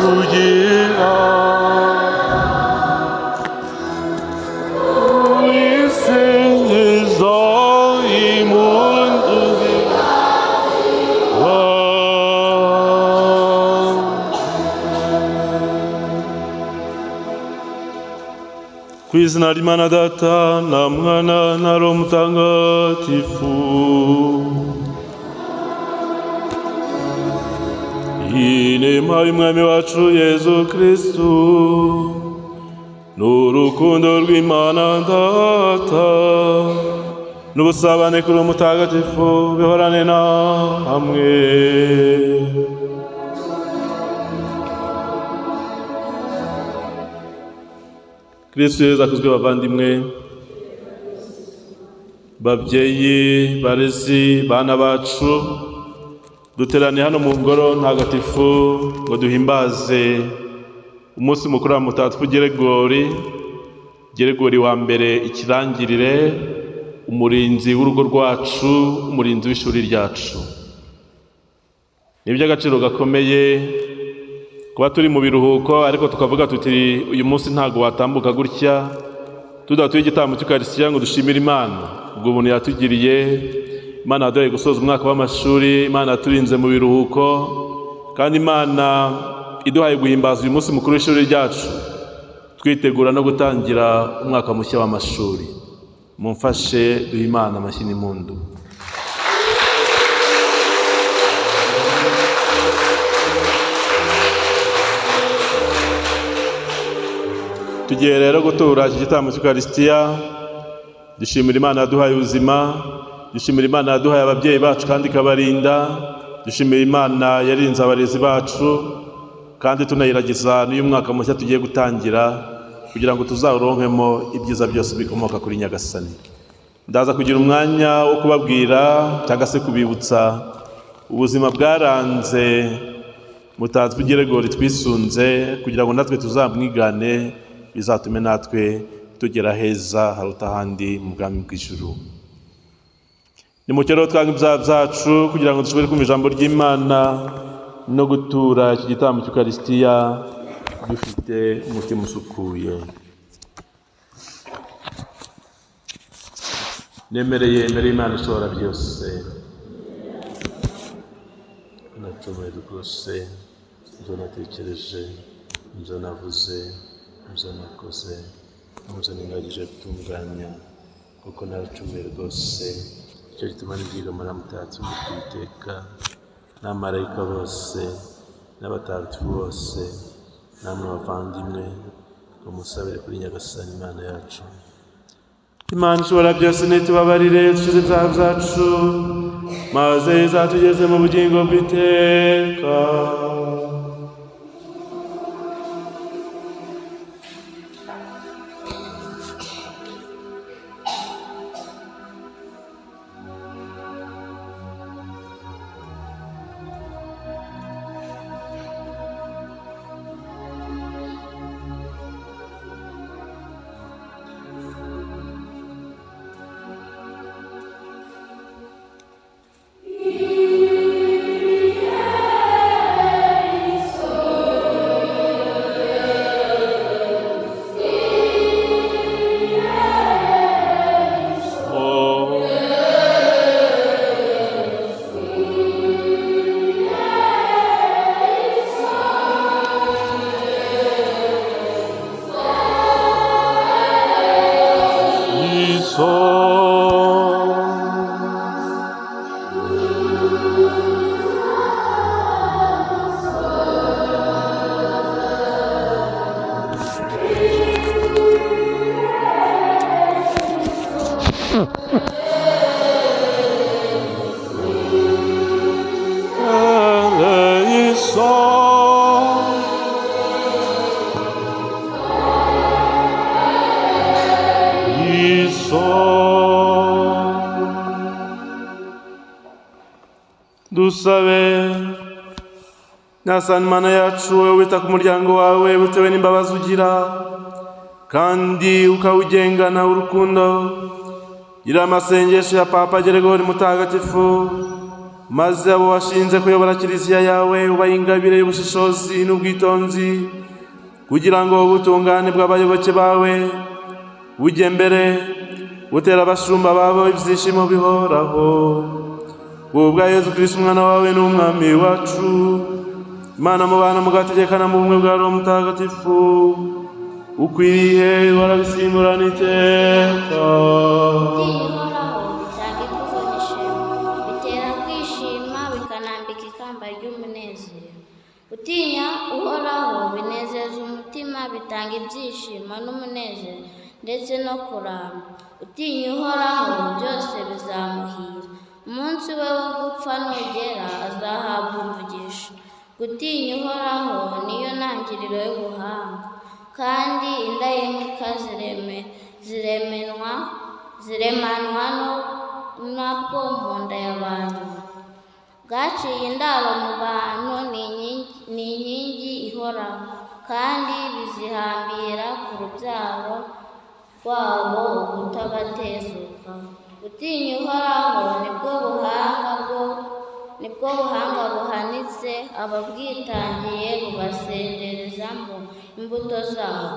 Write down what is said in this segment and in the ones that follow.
kugira wisingiza impundu ku izina ry'Imana Data na Mwana na Roho Mutagatifu. Inema y'Umwami wacu Yezu Kristu n'urukundo rw'Imana Data n'ubusabane kuri Roho Mutagatifu bihorane na hamwe. Kristu Yezu akuzwe bavandimwe, babyeyi, barezi, bana bacu, duteraniye hano mu ngoro ntagatifu ngo duhimbaze umunsi mukuru wa Mutagatifu Geregori wa mbere ikirangirire, umurinzi w'urugo rwacu, umurinzi w'ishuri ryacu. Ni iby'agaciro gakomeye kuba turi mu biruhuko ariko tukavuga tuti uyu munsi ntago watambuka gutya tudatuye igitambo cy'Ukaristiya ngo dushimire Imana ubwo buntu yatugiriye. Imana yaduhaye gusoza umwaka w'amashuri, Imana yaturinze mu biruhuko, kandi Imana iduhaye guhimbaza uyu munsi mukuru w'ishuri ryacu twitegura no gutangira umwaka mushya w'amashuri. Mumfashe duhe Imana amashyi n'impundu. Tugiye rero gutura iki gitambo cy'Ukaristiya dushimira Imana yaduhaye ubuzima, dushimira Imana yaduhaye ababyeyi bacu kandi ikabarinda, dushimira Imana yarinze abarezi bacu, kandi tunayiragiza n'uyu mwaka mushya tugiye gutangira kugira ngo tuzaronkemo ibyiza byose bikomoka kuri Nyagasani. Ndaza kugira umwanya wo kubabwira cyangwa se kubibutsa ubuzima bwaranze Mutagatifu Geregori twisunze kugira ngo natwe tuzamwigane, bizatume natwe tugera heza haruta ahandi mu bwami bw'ijuru. Ni mu cyaro twanga ibyaha byacu kugira ngo dushobore kumva ijambo ry'Imana no gutura iki gitambo cy'Ukaristiya dufite umutima usukuye. Nemereye imbere y'Imana ishobora byose, nacumuye rwose, ibyo natekereje, ibyo navuze, ibyo nakoze, ibyo ningagije gutunganya, kuko naracumuye rwose. Icyo gituma nibyigamara Mutagatifu Uwiteka n'abamarayika bose n'abatagatifu bose namwe bavandimwe ngo musabire kuri Nyagasani Imana yacu. Imana ishobora byose nitubabarire dukize ibyaha byacu maze izatugeze mu bugingo bw'iteka. Dusabe. Nyagasani Mana yacu, wowe wita ku muryango wawe bitewe n'imbabazi ugira kandi ukawugengana urukundo, gira amasengesho ya Papa Geregori Mutagatifu maze abo washinze kuyobora kiliziya yawe ubaha ingabire y'ubushishozi n'ubwitonzi, kugira ngo ubutungane bw'abayoboke bawe bujye mbere butera abashumba babo ibyishimo bihoraho. Wowe ubwa Yezu Kristo umwana wawe n'umwami wacu, Imana mubana mugategekana mu bumwe bwa Roho Mutagatifu, ukwiriye warabisimburana iteka. Bitanga ikuzo n'ishema, bitera kwishima bikanambika ikamba ry'umunezero. Gutinya Uhoraho binezeza umutima, bitanga ibyishimo n'umunezero ndetse no kuramba. Utinya Uhoraho byose bizamuhira, umunsi we wo gupfa nugera azahabwa umugisha. Gutinya Uhoraho niyo ntangiriro y'ubuhanga, kandi indahemuka ziremanwa nabwo mu nda y'abantu. Bwaciye indaro mu bantu ni inkingi ihoraho, kandi bizihambira ku rubyaro rwabo ubutabatezuka. Gutinya Uhoraho nibwo buhanga buhanitse, ababwitangiye bubasenderezamo imbuto zabo.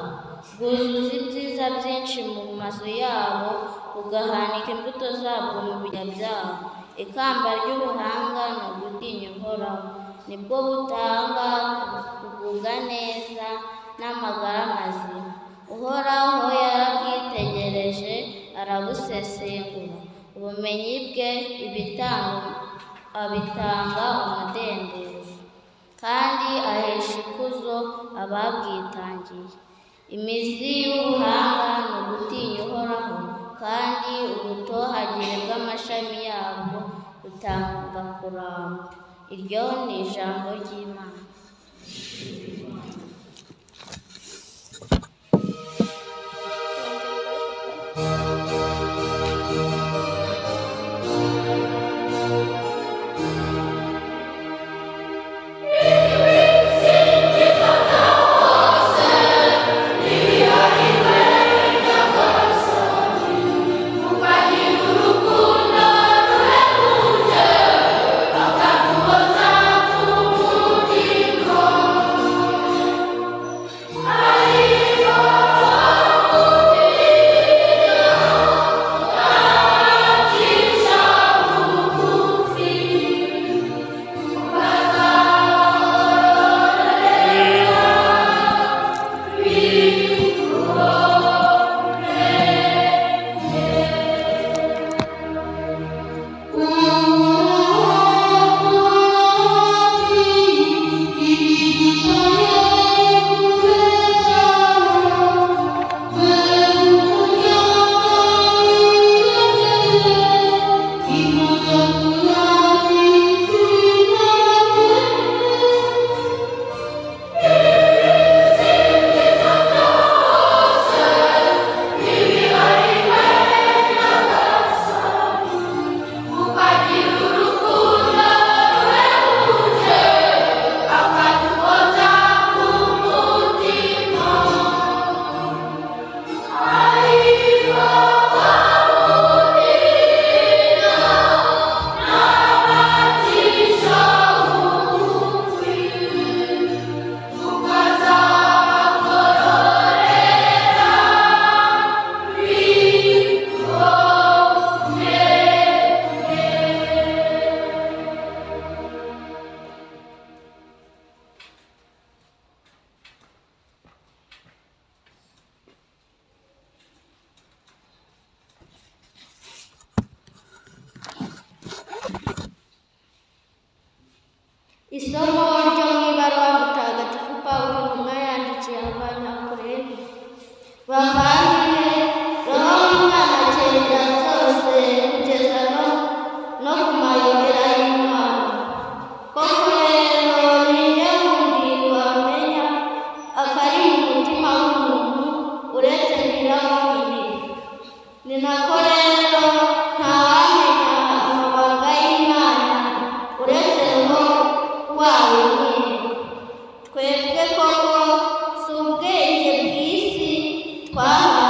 Bwuzuza ibyiza byinshi mu mazu yabo, bugahanika imbuto zabwo mu bijya byabo. Ikamba ry'ubuhanga ni ugutinya Uhoraho, nibwo butanga kugubwa neza n'amagara mazima. Uhoraho yarabwitegereje arabusesengura, ubumenyi bwe abitanga umudendezo, kandi ahesha ikuzo ababwitangiye. Imizi y'ubuhanga ni ugutinya Uhoraho, kandi ubutohagire bw'amashami yabwo butanga kuramba. Iryo ni ijambo ry'Imana. Isomo ryo mu ibaruwa Mutagatifu Pawulo intumwa yandikiye Abanyakorinto. Bavandimwe, Roho w'Imana akenera byose kugeza no ku mayobera y'Imana. Koko rero ni nde wundi wamenya akari mu mutima w'umuntu uretse Nyirarume? Ni nako rero ntawamenya amabanga y'Imana uretse Roho wayo nyine. Twebwe koko si ubwenge bw'isi twahawe,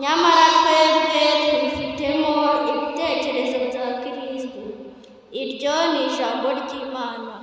nyamara twebwe twifitemo ibitekerezo bya Kristo. Iryo ni ijambo ry'Imana.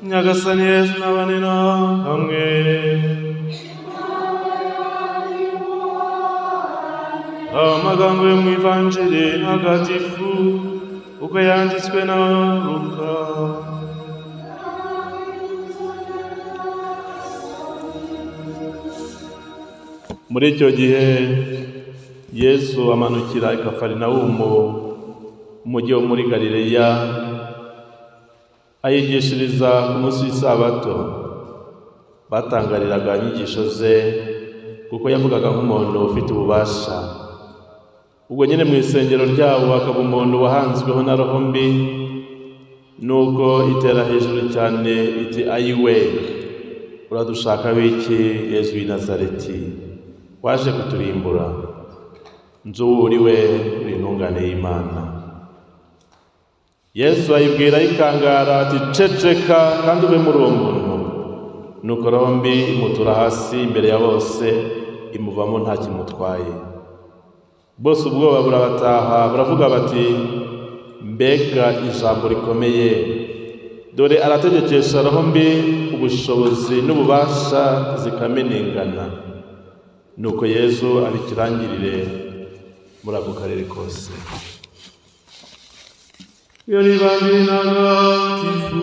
Nyagasani Yesu n'abane namwe. Amagambo yo mu Ivanjili ntagatifu uko yanditswe na Luka. Muri icyo gihe Yesu amanukira i Kafarinawumu, umujyi wo muri Galileya, ayigishiriza ku munsi w'isabato. Batangariraga inyigisho ze kuko yavugaga nk'umuntu ufite ububasha. Ubwo nyine mu isengero ryabo hakaba umuntu wahanzweho na roho mbi, nuko itera hejuru cyane iti, ayiwe, uradushaka wiki Yesu w'i Nazareti? Waje kuturimbura? Nzi uwo uriwe, uri intungane y'Imana. Yesu ayibwira ayikangara ati, ceceka kandi uve muri uwo muntu. Nuko roho mbi imutura hasi imbere ya bose, imuvamo nta kimutwaye. Bose ubwoba burabataha, baravuga bati, mbega ijambo rikomeye! Dore arategekesha roho mbi ubushobozi n'ububasha zikamenengana. Nuko Yesu abikirangirire muri ako karere kose. Iyo ni Ivanjili ntagatifu.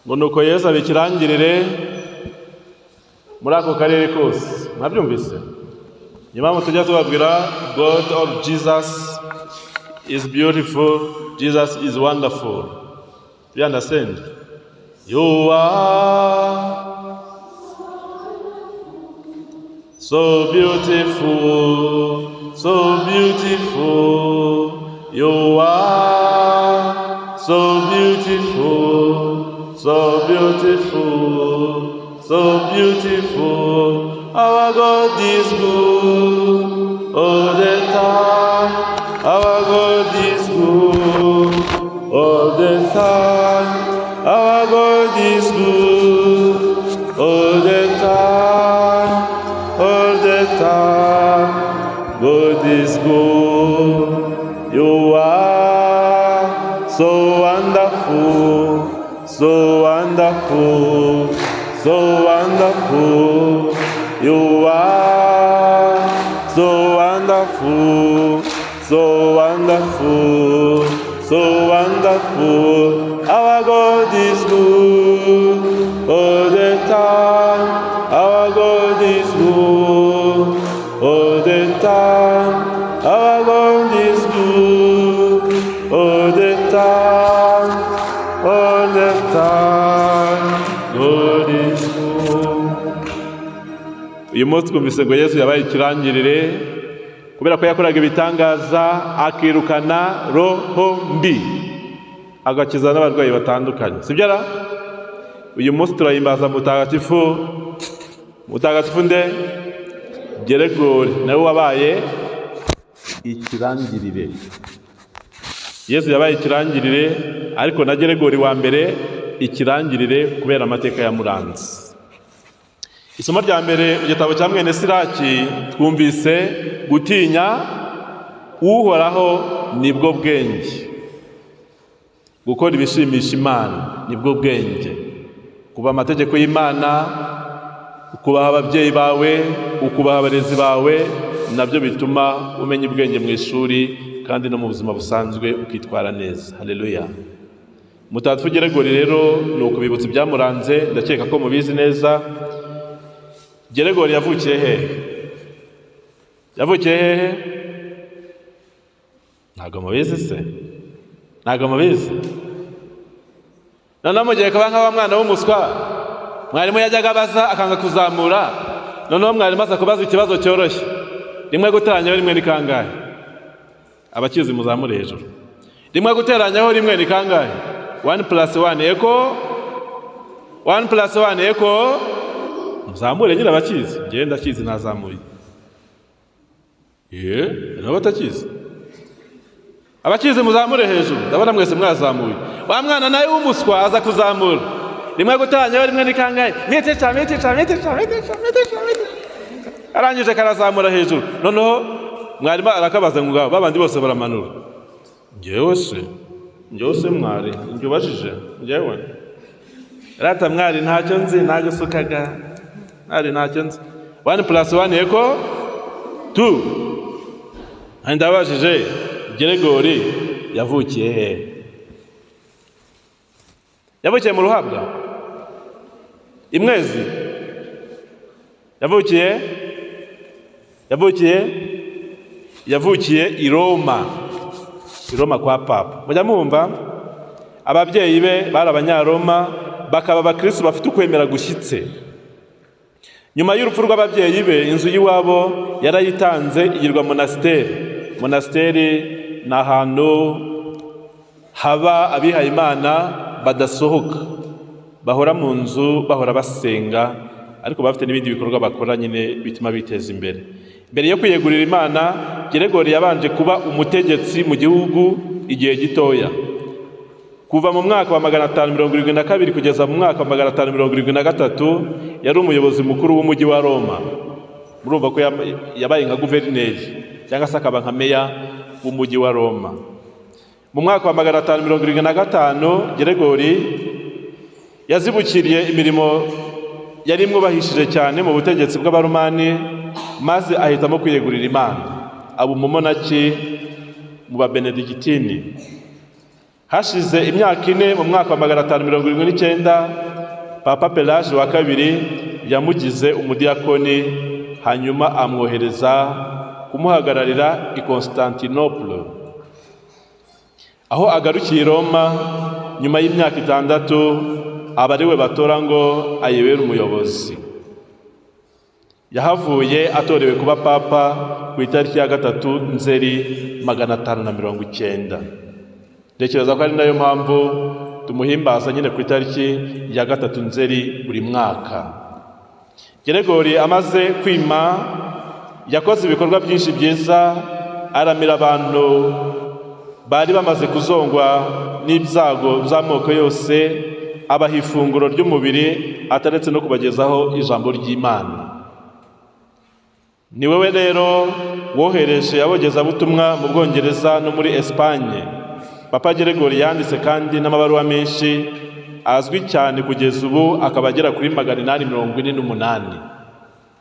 Ngo nuko Yesu abikirangirire muri ako karere kose. Mwabyumvise? Nyuma tujya tubabwira God of Jesus is beautiful, Jesus is wonderful. Do you understand? You are so beautiful, so beautiful. You are so beautiful, so beautiful, so beautiful. Our God is good all the time. Our God is good all the time. Our God is good all the time. All the time. God is good. You are so wonderful, so wonderful, so wonderful. You are so wonderful, so wonderful, so wonderful. Our God is good all the time. Our God is good all the time. Our God is good all the time. All the time. God is good. Uyu munsi twumvise ngo Yesu yabaye ikirangirire kubera ko yakoraga ibitangaza akirukana roho mbi agakiza n'abarwayi batandukanye. Sibyo ra? Uyu munsi turahimbaza mutagatifu nde? Geregori, nawe wabaye ikirangirire. Yesu yabaye ikirangirire, ariko na Geregori wa mbere ikirangirire kubera amateka yamuranze. Isomo rya mbere mu gitabo cya mwene Siraki twumvise gutinya Uhoraho nibwo bwenge. Gukora ibishimisha Imana nibwo bwenge. Kuba amategeko y'Imana, ukubaha ababyeyi bawe, ukubaha abarezi bawe, nabyo bituma umenya ubwenge mu ishuri kandi no mu buzima busanzwe ukitwara neza. Haleluya. Mutagatifu Geregori rero ni ukubibutsa ibyamuranze, ndakeka ko mubizi neza. Geregori yavukiye hehe? Yavukiye hehe? Ntabwo mubizi se? Ntabwo mubizi? Noneho mu gihe kaba nk'aba mwana w'umuswa, mwarimu yajyaga abaza akanga kuzamura, noneho mwarimu aza kubaza ikibazo cyoroshye. Rimwe guteranyaho rimwe ni kangahe? Abakizi muzamure hejuru. Rimwe guteranyaho rimwe ni kangahe? 1 + 1 eko 1 + 1 eko. Muzamure nyine abakizi. Njye ndakizi nazamuye. Nabo batakizi. Abakizi muzamure hejuru. Ndabona mwese mwazamuye. Wa mwana nawe w'umuswa aza kuzamura. Rimwe guteranyaho rimwe ni kangahe? Metecha. Arangije karazamura hejuru. Noneho mwarimu arakabaza ngo babandi bose baramanura. Njyewe se mwari, njye ubajije, njyewe. Rata mwari ntacyo nzi, nagusukaga. Mwari ntacyo nzi. 1 + 1 eko 2. Ndabajije, Geregori yavukiye he? Yavukiye mu Ruhabwa? Imwezi? Yavukiye i Roma. I Roma kwa Papa. Mujya mwumva ababyeyi be bari Abanyaroma, bakaba abakristo bafite ukwemera gushyitse. Nyuma y'urupfu rw'ababyeyi be, inzu y'iwabo yarayitanze igirwa monasteri. Monasteri ni ahantu haba abihaye Imana badasohoka, bahora mu nzu, bahora basenga, ariko bafite n'ibindi bikorwa bakora nyine bituma biteza imbere. Mbere yo kwiyegurira Imana, Geregori yabanje kuba umutegetsi mu gihugu igihe gitoya. Kuva mu mwaka wa 572 kugeza mu mwaka wa 573 yari umuyobozi mukuru w'umujyi wa Roma. Murumva ko yabaye nka guverineri cyangwa se akaba nka meya w'umujyi wa Roma. Mu mwaka wa 575 Geregori yazibukiriye imirimo yari mwubahishije cyane mu butegetsi bw'Abaromani, maze ahitamo kwiyegurira Imana. Aba umumonaki mu Babenedikitini. Hashize imyaka 4 mu mwaka wa 579 Papa Pelage wa kabiri yamugize umudiyakoni, hanyuma amwohereza kumuhagararira i Constantinople. Aho agarukiye Roma nyuma y'imyaka 6, aba ariwe batora ngo ayibere umuyobozi. Yahavuye atorewe kuba papa ku itariki ya 3 Nzeri 590. Ntekereza ko ari nayo mpamvu tumuhimbaza nyine ku itariki ya 3 Nzeri buri mwaka. Geregori amaze kwima yakoze ibikorwa byinshi byiza, aramira abantu bari bamaze kuzongwa n'ibyago by'amoko yose, abaha ifunguro ry'umubiri ataretse no kubagezaho ijambo ry'Imana. Ni wewe rero wohereje abogezabutumwa mu Bwongereza no muri Espagne. Papa Geregori yanditse kandi n'amabaruwa menshi azwi cyane kugeza ubu akaba agera kuri 848.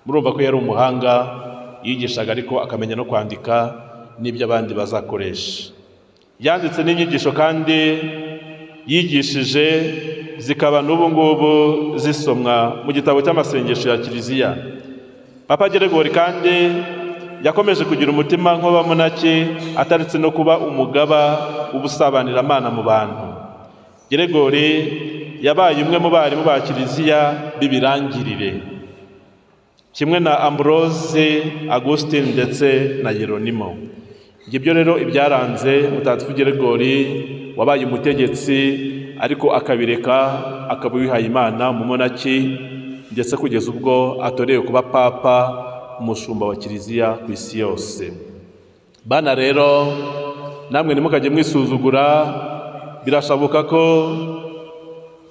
Murumva ko yari umuhanga, yigishaga ariko akamenya no kwandika n'ibyo abandi bazakoresha. Yanditse n'inyigisho kandi yigishije zikaba n'ubu ngubu zisomwa mu gitabo cy'amasengesho ya Kiliziya. Papa Geregori kandi yakomeje kugira umutima nk'abamonaki ataretse no kuba umugaba w'ubusabaniramana mu bantu. Geregori yabaye umwe mu barimu ba Kiliziya b'ibirangirire. kimwe na Ambrose, Augustine ndetse na Yeronimo. Ibyo rero ibyaranze Mutagatifu Geregori wabaye umutegetsi ariko akabireka akaba wihaye Imana mu monaki, ndetse kugeza ubwo atorewe kuba papa, umushumba wa kiliziya ku isi yose. Bana rero namwe ntimukajye mwisuzugura, birashoboka ko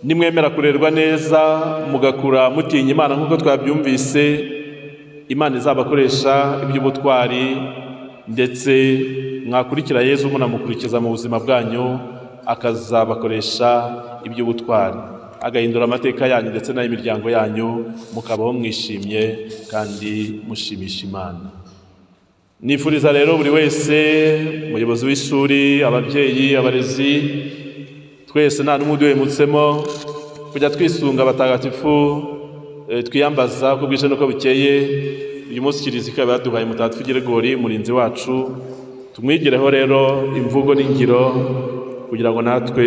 nimwemera kurerwa neza mugakura mutinya Imana nk'uko twabyumvise, Imana izabakoresha iby'ubutwari, ndetse mwakurikira Yezu munamukurikiza mu buzima bwanyu, akazabakoresha iby'ubutwari, agahindura amateka yanyu ndetse n'ay'imiryango yanyu, mukabaho mwishimye kandi mushimisha Imana. Nifuriza rero buri wese, umuyobozi w'ishuri, ababyeyi, abarezi, twese nta n'umwe uduhemutsemo, kujya twisunga abatagatifu, twiyambaza uko bwije n'uko bukeye. Uyu munsi kiliziya ikaba yaduhaye Mutagatifu Geregori umurinzi wacu, tumwigireho rero imvugo n'ingiro kugira ngo natwe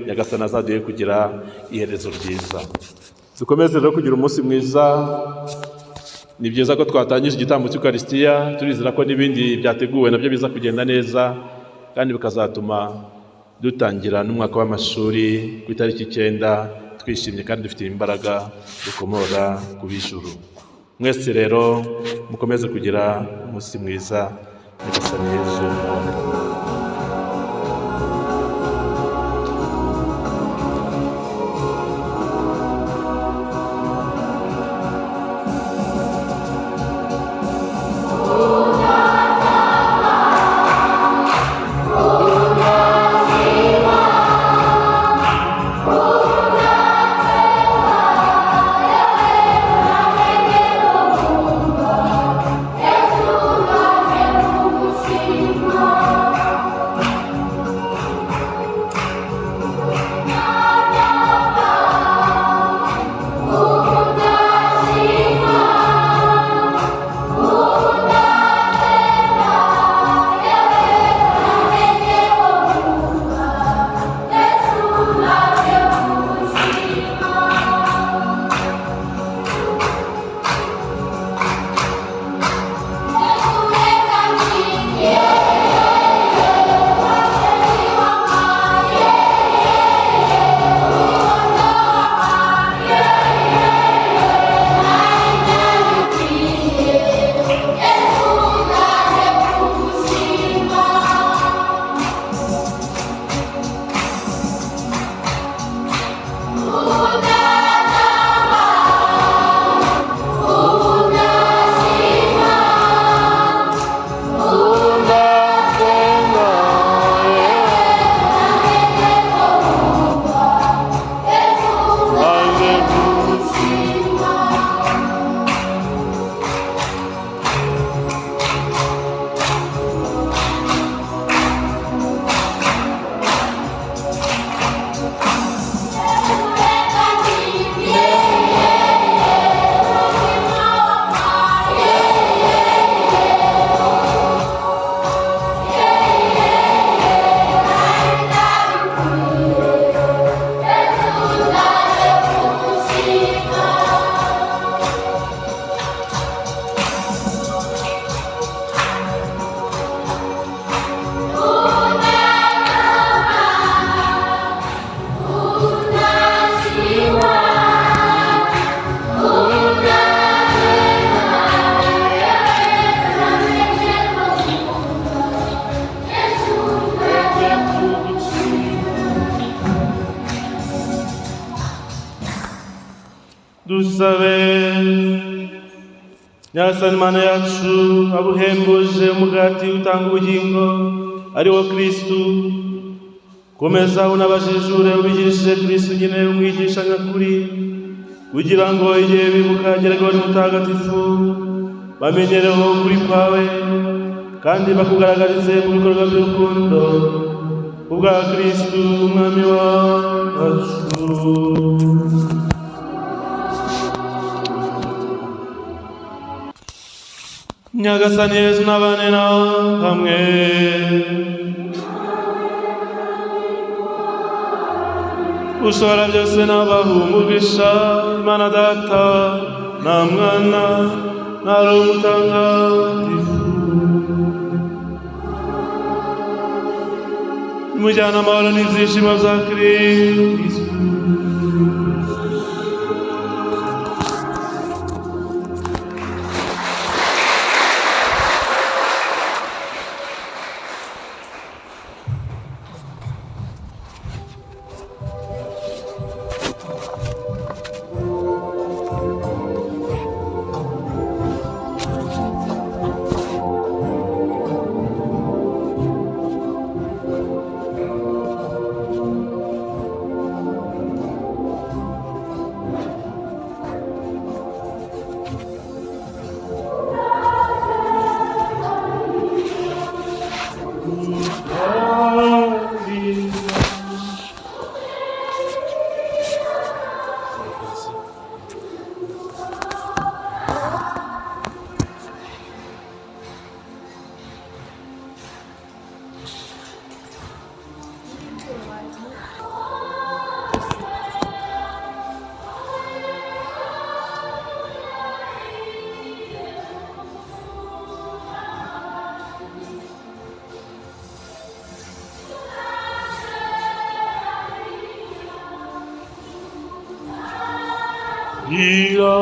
Nyagasani azaduhe kugira iherezo ryiza. Dukomeze rero kugira umunsi mwiza. Ni byiza ko twatangije igitambo cy'Ukaristiya, turizera ko n'ibindi byateguwe nabyo biza kugenda neza, kandi bikazatuma dutangira n'umwaka w'amashuri ku itariki 9 twishimye kandi dufite imbaraga dukomora ku b'ijuru. Mwese rero mukomeze kugira umunsi mwiza. Nyagasani Yezu dusabe. Nyagasani Mana yacu, abuhembuje umugati utanga ubugingo ari wo Kristu, komeza unabajijure ubigishije Kristu nyine umwigisha nyakuri, kugira ngo igihe bibuka Geregori mutagatifu bamenyereho ukuri kwawe, kandi bakugaragarize mu bikorwa by'urukundo ubwa Kristu umwami wacu. Nyagasani Yezu n'abane hamwe. Ushobora byose n'abaha umugisha Imana Data na Mwana na Roho Mutagatifu. Nimujyane amahoro n'ibyishimo bya Kristo. Ira,